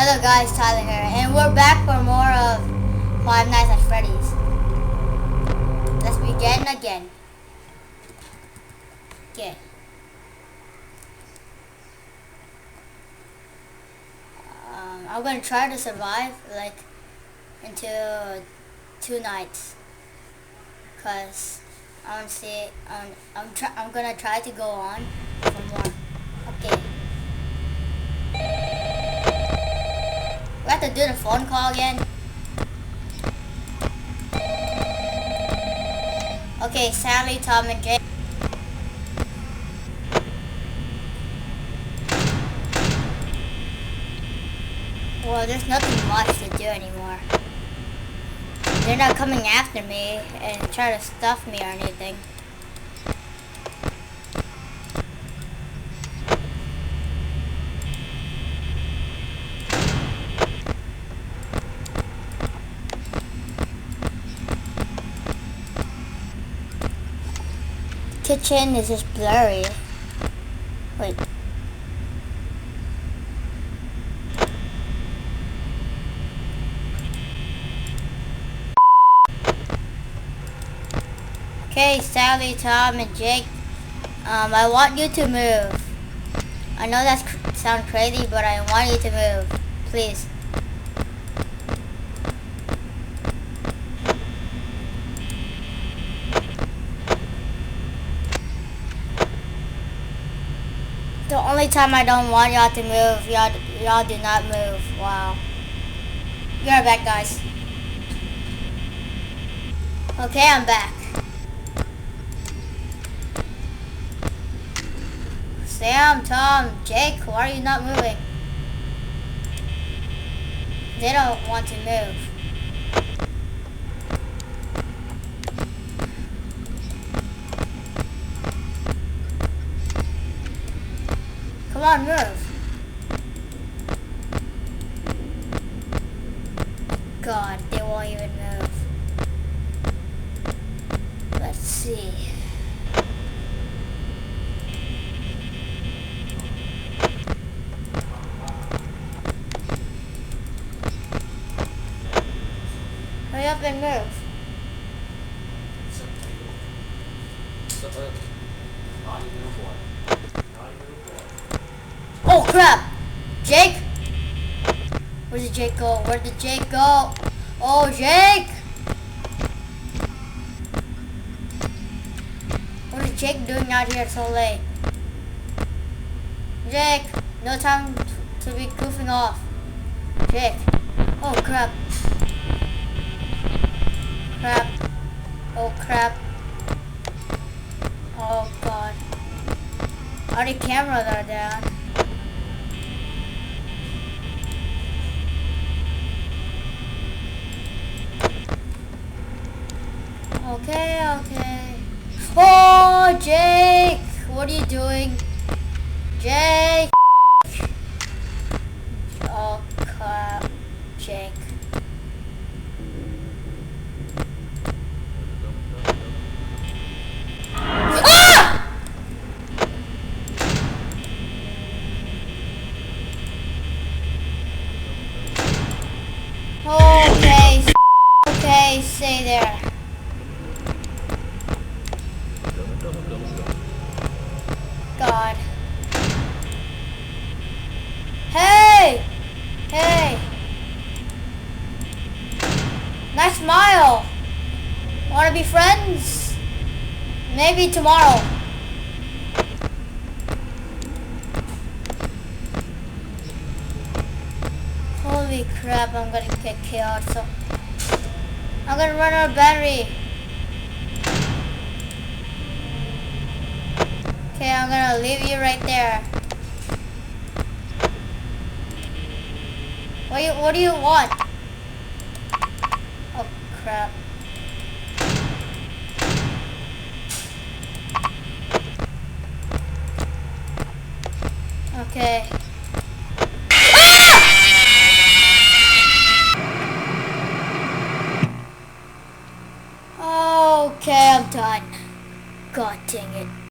Hello guys, Tyler here, and we're back for more of Five Nights at Freddy's. Let's begin again. Okay. I'm gonna try to survive like until 2 nights, cause honestly, I'm gonna try to go on for more. Okay. We have to do the phone call again. Okay, Sally, Tom, and Jake. Well, there's nothing much to do anymore. They're not coming after me and try to stuff me or anything. Kitchen is just blurry. Wait. Okay, Sally, Tom, and Jake. I want you to move. I know that sounds crazy, but I want you to move. Please. The only time I don't want y'all to move, y'all do not move. Wow. Be right back, guys. Okay, I'm back. Sam, Tom, Jake, why are you not moving? They don't want to move. Come on, move. God, they won't even move. Let's see. Hurry up and move. Oh crap! Jake? Where did Jake go? Where did Jake go? Oh, Jake! What is Jake doing out here so late? Jake! No time to be goofing off. Jake! Oh crap. Crap. Oh crap. Oh god. All the cameras are down. Okay. Oh, Jake! What are you doing? Jake! Oh, crap. Jake. Ah! Okay, stay there. God. Hey! Nice smile. Wanna be friends? Maybe tomorrow. Holy crap, I'm gonna get killed. So I'm gonna run out of battery. Okay, I'm gonna leave you right there. What do you want? Oh crap. Okay. Ah! Okay, I'm done. God dang it.